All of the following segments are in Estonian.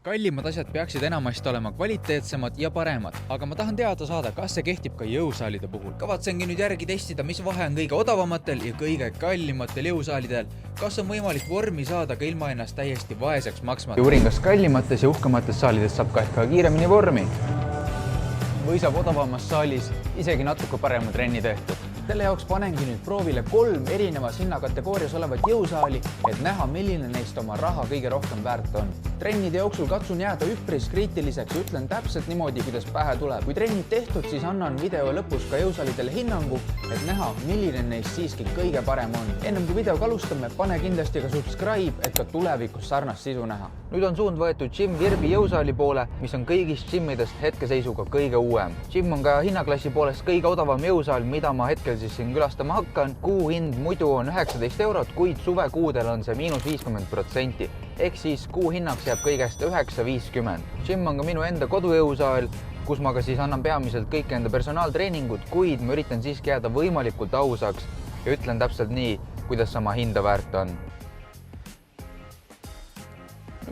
Kallimad asjad peaksid enamasti olema kvaliteetsemad ja paremad, aga ma tahan teada saada, kas see kehtib ka jõusaalide puhul. Kavatsengi nüüd järgi testida, mis vahe on kõige odavamatel ja kõige kallimatel jõusaalidel. Kas on võimalik vormi saada ka ilma ennast täiesti vaeseks maksmata? Uurin, kas kallimates ja uhkemates saalides saab ka ehk kiiremini vormi. Või saab odavamas saalis isegi natuke parema trenni tehtud. Selle jaoks panengi nüüd proovile 3 erinevas hinnakategoorias olevat jõusaali, et näha, milline neist oma raha kõige rohkem väärt on. Trennide jooksul katsun jääda üpris kriitiliseks ja ütlen täpselt niimoodi, kuidas pähe tuleb. Kui trennid tehtud, siis annan video lõpus ka jõusaalidele hinnangu, et näha, milline neist siiski kõige parem on. Ennem kui videoga alustame, pane kindlasti ka subscribe, et ka tulevikus sarnast sisu näha. Nüüd on suund võetud Gym Virbi jõusaali poole, mis on kõigist gymmidest hetkeseisuga kõige uuem. Gym on ka hinnaklassi poolest kõige odavam jõusaal, mida ma hetkel siis siin külastama hakkan. Kuu hind muidu on 19 €, kuid suvekuudel on see -50%. Ehk siis kuu hinnaks jääb kõigest 9,50 €. Gym on ka minu enda kodujõusaal, kus ma ka siis annan peamiselt kõik enda personaaltreeningud, kuid ma üritan siiski jääda võimalikult ausaks ja ütlen täpselt nii, kuidas sama hinda väärt on.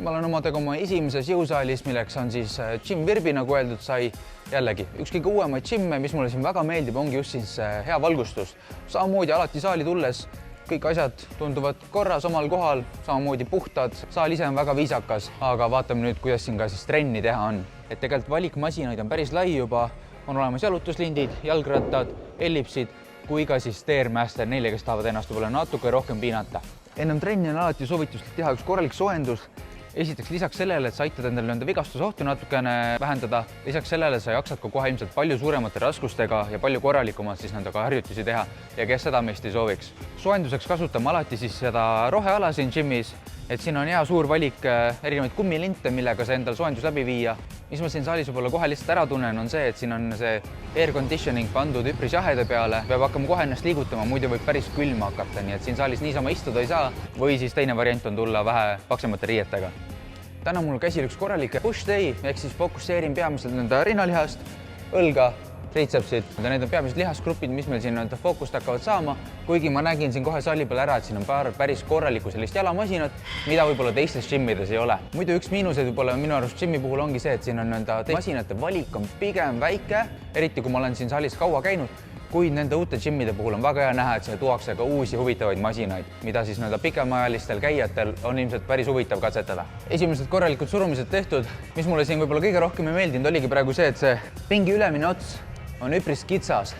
Ma olen omadega oma esimeses jõusaalis, milleks on siis Gym Virbi, nagu öeldud sai. Jällegi, üks kõige uuemaid gymme, mis mulle siin väga meeldib, ongi just siis hea valgustus. Samamoodi alati saali tulles kõik asjad tunduvad korras omal kohal, samamoodi puhtad. Saal ise on väga viisakas, aga vaatame nüüd, kuidas siin ka siis trenni teha on. Et tegelikult valikmasinaid on päris lai juba. On olemas jalutuslindid, jalgrattad, ellipsid, kui ka siis Stairmaster neile, kes tahavad ennast võib-olla natuke rohkem piinata. Ennem trenni on alati soovituslik teha üks korralik soojendus. Esiteks lisaks sellele, et sa aitad endale nende vigastusohtu natukene vähendada, lisaks sellele sa jaksad ka kohe ilmselt palju suuremate raskustega ja palju korralikumalt siis nendega harjutusi teha ja kes seda meist ei sooviks. Soojenduseks kasutame alati siis seda roheala siin gymmis, et siin on hea suur valik erinevaid kummilinte, millega sa endal soojendus läbi viia. Mis ma siin saalis võib-olla kohe lihtsalt ära tunnen, on see, et siin on see air conditioning pandud üpris jaheda peale. Peab hakkama kohe ennast liigutama, muidu võib päris külma hakata, nii et siin saalis niisama istuda ei saa. Või siis teine variant on tulla vähe paksemate riietega. Täna mul käsil üks korralik push day, ehk siis fokusseerin peamiselt nende rinnalihast, õlga, triitsepsid. Need on peamised lihasgrupid, mis meil siin fookust hakkavad saama, kuigi ma nägin siin kohe saali peal ära, et siin on päris korralikku sellist jalamasinat, mida võib-olla teistes gymmides ei ole. Muidu üks miinuseid võib-olla minu arust gymmi puhul ongi see, et siin on masinate valik on pigem väike, eriti kui ma olen siin saalis kaua käinud, kuid nende uute gymmide puhul on väga hea näha, et siia tuuakse ka uusi huvitavaid masinaid, mida siis pikemaajalistel käijatel on ilmselt päris huvitav katsetada. Esimesed korralikud surumised tehtud, mis mulle siin võib-olla kõige rohkem ei meeldinud, oligi praegu see, et see pingi ülemine ots on üpris kitsas.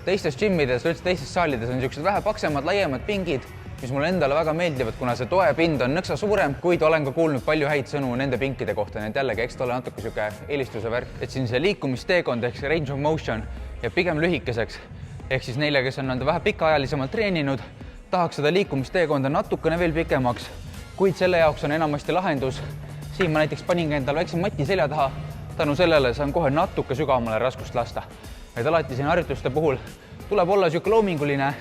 Teistes gymmides, üldse teistes saalides on niisugused vähe paksemad, laiemad pingid, mis mulle endale väga meeldivad, kuna see toepind on nõksa suurem, kuid olen ka kuulnud palju häid sõnu nende pinkide kohta, nii et jällegi, eks ta ole natuke siuke eelistuse värk, et siin see liikumisteekond ehk see range of motion ja pigem lühikeseks, ehk siis neile, kes on vähe pikaajalisemalt treeninud, tahaks seda liikumisteekonda natukene veel pikemaks, kuid selle jaoks on enamasti lahendus. Siin ma näiteks paningi endal väikse mati selja taha, tänu sellele saan kohe natuke sügavamale raskust lasta. Et alati siin harjutuste puhul tuleb olla siuke loominguline,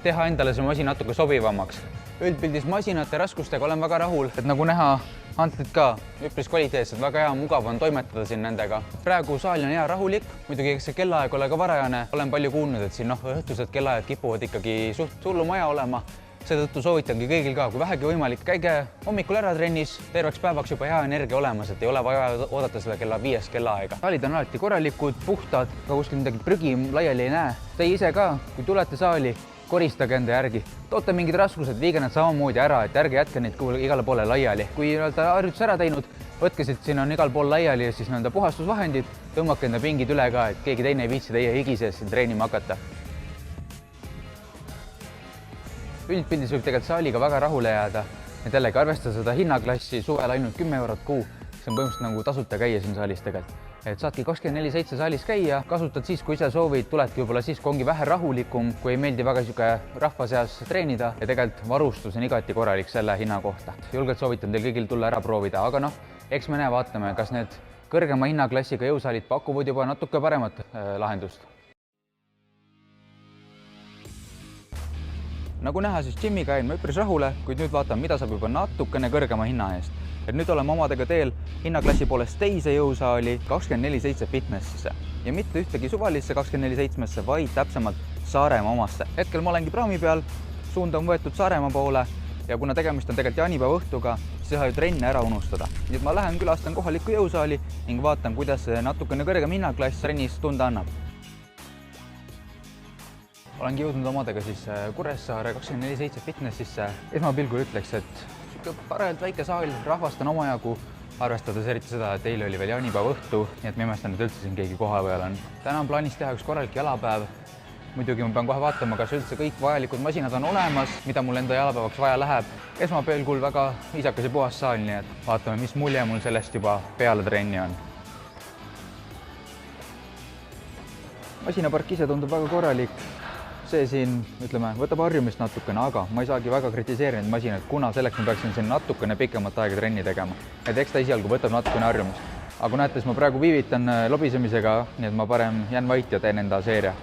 teha endale see masin natuke sobivamaks. Üldpildis masinate raskustega olen väga rahul, et nagu näha, hantlid ka üpris kvaliteetsed, väga hea, mugav on toimetada siin nendega. Praegu saal on hea rahulik, muidugi see kellaaeg ole ka varajane. Olen palju kuulnud, et siin õhtused kellaajad kipuvad ikkagi suht hullumaja olema. Seetõttu soovitangi kõigil ka, kui vähegi võimalik, käige hommikul ära trennis, terveks päevaks juba hea energia olemas, et ei ole vaja oodata seda kella 5 kellaaega. Saalid on alati korralikud, puhtad, ka kuskil midagi prügi laiali ei näe. Teie ise ka, kui tulete saali, koristage enda järgi. Toote mingid raskused, viige need samamoodi ära, et ärge jätke neid igale poole laiali. Kui olete harjutus ära teinud, võtke siit, siin on igal pool laiali ja siis puhastusvahendid, tõmmake enda pingid üle ka, et keegi teine ei viitsi teie higi sees siin treenima hakata. Üldpildis võib tegelikult saaliga väga rahule jääda, et jällegi arvestada seda hinnaklassi suvel ainult 10 € kuu. See on põhimõtteliselt nagu tasuta käia siin saalis tegelikult. Et saadki 24/7 saalis käia, kasutad siis, kui ise soovid, tuledki võib-olla siis, kui ongi vähe rahulikum, kui ei meeldi väga siuke rahva seas treenida ja tegelikult varustus on igati korralik selle hinna kohta. Julgelt soovitan teil kõigil tulla ära proovida, aga eks me näe, vaatame, kas need kõrgema hinnaklassiga jõusaalid pakuvad juba natuke paremat lahendust. Nagu näha, siis gymmiga jäin ma üpris rahule, kuid nüüd vaatan, mida saab juba natukene kõrgema hinna eest. Et nüüd oleme omadega teel hinnaklassi poolest teise jõusaali 24/7 fitnessisse ja mitte ühtegi suvalisse 24/7-sse, vaid täpsemalt Saaremaa omasse. Hetkel ma olengi praami peal, suund on võetud Saaremaa poole ja kuna tegemist on tegelikult jaanipäeva õhtuga, siis ei saa ju trenne ära unustada. Nii et ma lähen külastan kohalikku jõusaali ning vaatan, kuidas see natukene kõrgem hinnaklass trennis tunda annab. Olengi jõudnud omadega siis Kuressaare 24/7 fitnessisse. Esmapilgul ütleks, et parajalt väike saal, rahvast on omajagu, arvestades eriti seda, et eile oli veel jaanipäeva õhtu, nii et ma imestan, et üldse siin keegi koha peal on. Täna on plaanis teha üks korralik jalapäev. Muidugi ma pean kohe vaatama, kas üldse kõik vajalikud masinad on olemas, mida mul enda jalapäevaks vaja läheb. Esmapilgul väga viisakas ja puhas saal, nii et vaatame, mis mulje mul sellest juba peale trenni on. Masinapark ise tundub väga korralik. See siin, ütleme, võtab harjumist natukene, aga ma ei saagi väga kritiseerinud masinat, kuna selleks ma peaksin siin natukene pikemat aega trenni tegema. Et eks ta esialgu võtab natukene harjumist. Aga näete, siis ma praegu viivitan lobisemisega, nii et ma parem jään vait ja teen enda seeria.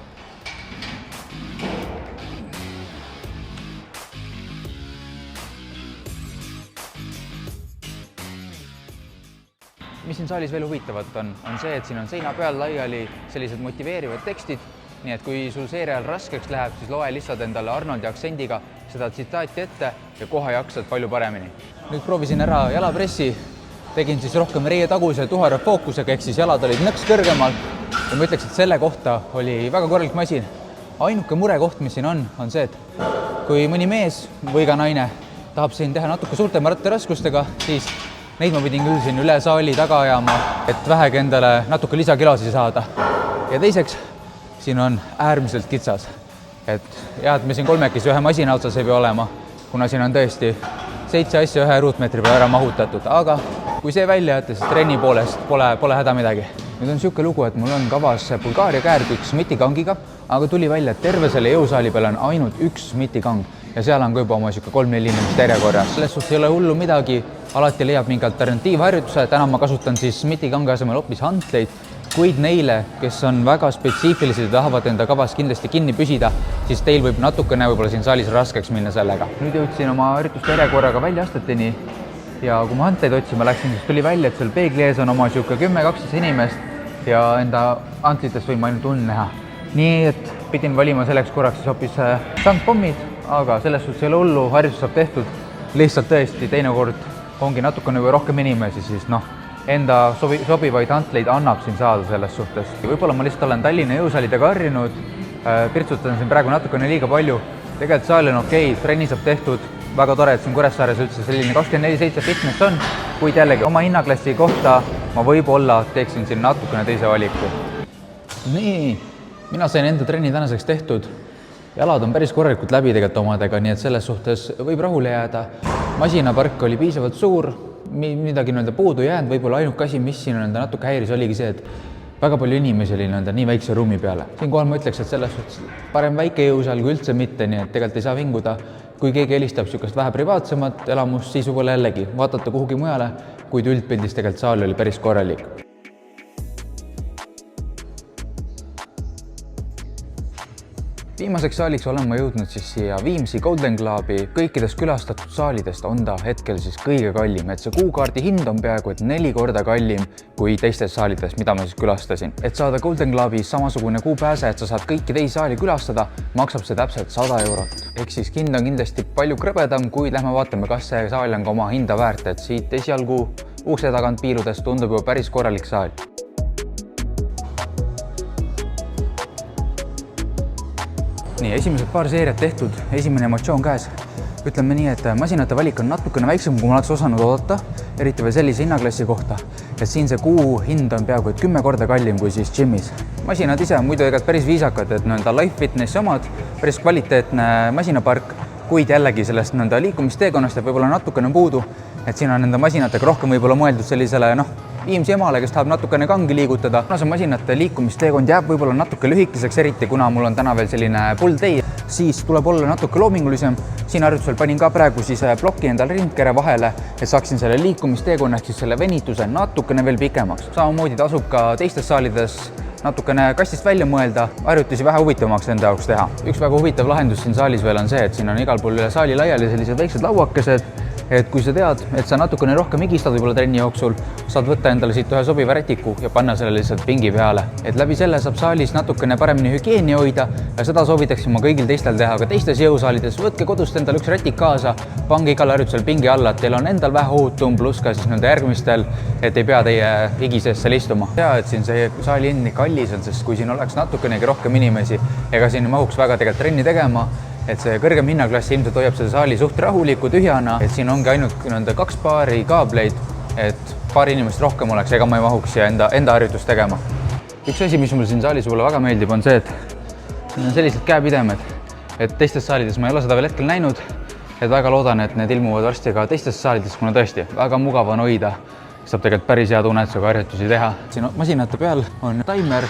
Mis siin saalis veel huvitavat on see, et siin on seina peal laiali sellised motiveerivad tekstid. Nii et kui sul seerial raskeks läheb, siis loe lihtsalt endale Arnoldi aktsendiga seda tsitaati ette ja kohe jaksad palju paremini. Nüüd proovisin ära jalapressi, tegin siis rohkem reie taguse tuhara fookusega, ehk siis jalad olid nõks kõrgemal ja ma ütleks, et selle kohta oli väga korralik masin. Ainuke murekoht, mis siin on see, et kui mõni mees või ka naine tahab siin teha natuke suurtema ratteraskustega, siis neid ma pidin küll siin üle saali taga ajama, et vähegi endale natuke lisakilosi saada. Ja teiseks, siin on äärmiselt kitsas, et jah, et me siin kolmekesi ühe masina otsas ei pea olema, kuna siin on tõesti 7 asja 1 ruutmeetri peale ära mahutatud, aga kui see välja jätta, siis trenni poolest pole häda midagi. Nüüd on niisugune lugu, et mul on kavas Bulgaaria käärg üks mitikangiga, aga tuli välja, et terve selle jõusaali peal on ainult üks mitikang ja seal on ka juba oma 3-4 inimest järjekorras. Selles suhtes ei ole hullu midagi, alati leiab mingi alternatiivharjutuse, täna ma kasutan siis mitikangi asemel hoopis hantleid, kuid neile, kes on väga spetsiifilised ja tahavad enda kavas kindlasti kinni püsida, siis teil võib natukene võib-olla siin saalis raskeks minna sellega. Nüüd jõudsin oma harjutuste järjekorraga väljaasteteni ja kui ma hantleid otsima läksin, siis tuli välja, et seal peegli ees on oma 10-12 inimest ja enda hantlitest võin ma ainult und näha. Nii et pidin valima selleks korraks siis hoopis sandpommid, aga selles suhtes ei ole hullu, harjutus saab tehtud. Lihtsalt tõesti teinekord ongi natukene või rohkem inimesi, siis enda sobivaid hantleid annab siin saada selles suhtes. Võib-olla ma lihtsalt olen Tallinna jõusaalidega harjunud, pirtsutan siin praegu natukene liiga palju. Tegelikult saal on okei, trenni saab tehtud, väga tore, et siin Kuressaares üldse selline 24/7 fitness on, kuid jällegi oma hinnaklassi kohta ma võib-olla teeksin siin natukene teise valiku. Nii, mina sain enda trenni tänaseks tehtud. Jalad on päris korralikult läbi tegelikult omadega, nii et selles suhtes võib rahule jääda. Masinapark oli piisavalt suur, midagi puudu jäänud, võib-olla ainuke asi, mis siin on natuke häiris, oligi see, et väga palju inimesi oli nii väikse ruumi peale. Siinkohal ma ütleks, et selles suhtes parem väike jõusaal kui üldse mitte, nii et tegelikult ei saa vinguda. Kui keegi helistab niisugust vähe privaatsemat elamust, siis võib-olla jällegi vaadata kuhugi mujale, kuid üldpildis tegelikult saal oli päris korralik. Viimaseks saaliks olen ma jõudnud siis siia Viimsi Golden Clubi. Kõikidest külastatud saalidest on ta hetkel siis kõige kallim, et see kuukaardi hind on peaaegu 4 korda kallim kui teistes saalides, mida ma siis külastasin. Et saada Golden Clubis samasugune kuupääse, et sa saad kõiki teisi saali külastada, maksab see täpselt 100 eurot. Ehk siis hind on kindlasti palju krõbedam, kuid lähme vaatame, kas see saal on ka oma hinda väärt, et siit esialgu ukse tagant piiludes tundub juba päris korralik saal. Nii, esimesed paar seeriat tehtud, esimene emotsioon käes. Ütleme nii, et masinate valik on natukene väiksem, kui ma oleks osanud oodata, eriti veel sellise hinnaklassi kohta. Et siin see kuu hind on peaaegu 10 korda kallim kui siis gymis. Masinad ise on muidu tegelikult päris viisakad, et Life Fitnessi omad, päris kvaliteetne masinapark, kuid jällegi sellest liikumisteekonnast jääb võib-olla natukene puudu, et siin on nende masinatega rohkem võib-olla mõeldud sellisele Viimsi emale, kes tahab natukene kangi liigutada. Kuna see masinate liikumisteekond jääb võib-olla natuke lühikeseks, eriti kuna mul on täna veel selline pull day, siis tuleb olla natuke loomingulisem. Siin harjutusel panin ka praegu siis ploki endale rindkere vahele, et saaksin selle liikumisteekonna ehk siis selle venituse natukene veel pikemaks. Samamoodi tasub ka teistes saalides natukene kastist välja mõelda, harjutusi vähe huvitavamaks enda jaoks teha. Üks väga huvitav lahendus siin saalis veel on see, et siin on igal pool üle saali laiali sellised väiksed lauakesed, et kui sa tead, et sa natukene rohkem higistad võib-olla trenni jooksul, saad võtta endale siit ühe sobiva rätiku ja panna selle lihtsalt pingi peale. Et läbi selle saab saalis natukene paremini hügieeni hoida ja seda soovitaksin ma kõigil teistel teha ka teistes jõusaalides. Võtke kodust endale üks rätik kaasa, pange igal harjutusel pingi alla, et teil on endal vähe ohutum, pluss ka siis nende järgmistel, et ei pea teie higi sees seal istuma. Ja, et siin see saali hind nii kallis on, sest kui siin oleks natukenegi rohkem inimesi, ega siin mahuks väga tegelikult trenni tegema. Et see kõrgem hinnaklass ilmselt hoiab selle saali suht rahuliku tühjana, et siin ongi ainult nende 2 paari kaableid, et paari inimest rohkem oleks, ega ma ei mahuks siia enda harjutust tegema. Üks asi, mis mul siin saalis võib-olla väga meeldib, on see, et siin on sellised käepidemed, et teistes saalides ma ei ole seda veel hetkel näinud, et väga loodan, et need ilmuvad varsti ka teistes saalides, kuna tõesti väga mugav on hoida, saab tegelikult päris hea tunnetusega harjutusi teha. Siin masinate peal on timer,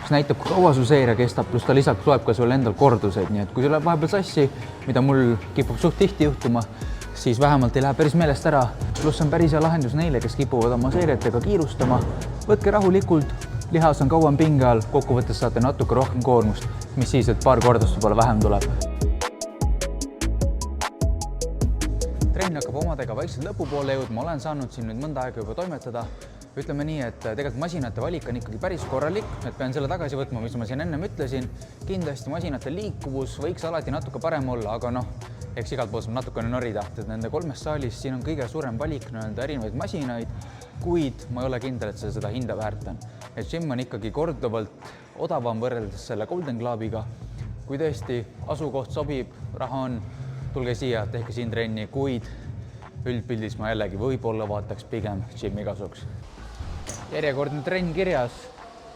mis näitab, kui kaua su seeria kestab, pluss ta lisaks loeb ka sul endal korduseid, nii et kui sul läheb vahepeal sassi, mida mul kipub suht tihti juhtuma, siis vähemalt ei lähe päris meelest ära. Pluss on päris hea lahendus neile, kes kipuvad oma seeriatega kiirustama. Võtke rahulikult, lihas on kauem pinge all, kokkuvõttes saate natuke rohkem koormust, mis siis, et paar kordust võib-olla vähem tuleb. Trenn hakkab omadega vaikselt lõpupoole jõudma, olen saanud siin nüüd mõnda aega juba toimetada. Ütleme nii, et tegelikult masinate valik on ikkagi päris korralik, et pean selle tagasi võtma, mis ma siin ennem ütlesin. Kindlasti masinate liikuvus võiks alati natuke parem olla, aga noh, eks igalt pool saab natukene norida. Nende 3 saalis siin on kõige suurem valik erinevaid masinaid, kuid ma ei ole kindel, et see seda hinda väärt on. Et gym on ikkagi korduvalt odavam võrreldes selle Golden Clubiga. Kui tõesti asukoht sobib, raha on, tulge siia, tehke siin trenni, kuid üldpildis ma jällegi võib-olla vaataks pigem gym'i kasuks. Järjekordne trenn kirjas.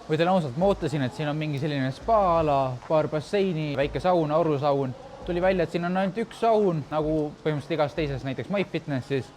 Võidan ausalt, ma ootasin, et siin on mingi selline spa-ala, paar basseini, väike saun, aurusaun. Tuli välja, et siin on ainult üks saun, nagu põhimõtteliselt igas teises, näiteks MyFitnessis.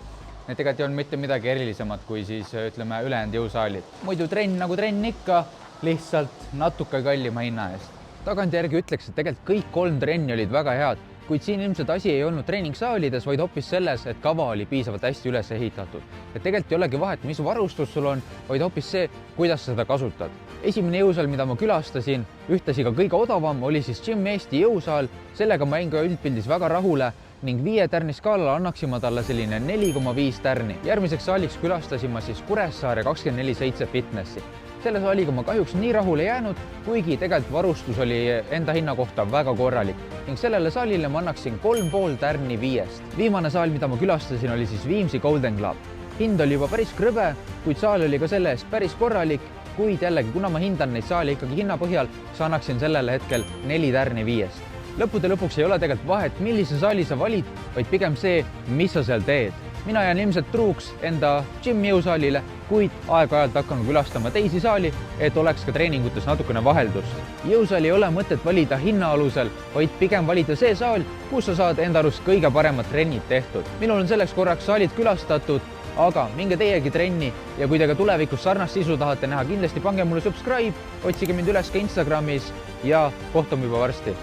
Need tegelikult ei olnud mitte midagi erilisemat kui siis, ütleme, ülejäänud jõusaalid. Muidu trenn nagu trenn ikka, lihtsalt natuke kallima hinna eest. Tagantjärgi ütleks, et tegelikult kõik 3 trenni olid väga head, kuid siin ilmselt asi ei olnud treeningsaalides, vaid hoopis selles, et kava oli piisavalt hästi üles ehitatud. Et tegelikult ei olegi vahet, mis varustus sul on, vaid hoopis see, kuidas sa seda kasutad. Esimene jõusaal, mida ma külastasin, ühtlasi ka kõige odavam, oli siis Gym Eesti jõusaal. Sellega ma jäin ka üldpildis väga rahule ning 5 tärni skaalal annaksin ma talle selline 4,5 tärni. Järgmiseks saaliks külastasin ma siis Kuressaare 24/7 Fitnessi. Selle saaliga ma kahjuks nii rahule jäänud, kuigi tegelikult varustus oli enda hinna kohta väga korralik ning sellele saalile ma annaksin 3,5 tärni 5-st. Viimane saal, mida ma külastasin, oli siis Viimsi Golden Club. Hind oli juba päris krõbe, kuid saal oli ka selle eest päris korralik, kuid jällegi, kuna ma hindan neid saali ikkagi hinna põhjal, siis annaksin sellele hetkel 4 tärni 5-st. Lõppude lõpuks ei ole tegelikult vahet, millise saali sa valid, vaid pigem see, mis sa seal teed. Mina jään ilmselt truuks enda gym jõusaalile, kuid aeg-ajalt hakkan külastama teisi saali, et oleks ka treeningutes natukene vaheldust. Jõusaali ei ole mõtet valida hinna alusel, vaid pigem valida see saal, kus sa saad enda arust kõige paremad trennid tehtud. Minul on selleks korraks saalid külastatud, aga minge teiegi trenni ja kui te ka tulevikus sarnast sisu tahate näha, kindlasti pange mulle subscribe, otsige mind üles ka Instagramis ja kohtume juba varsti.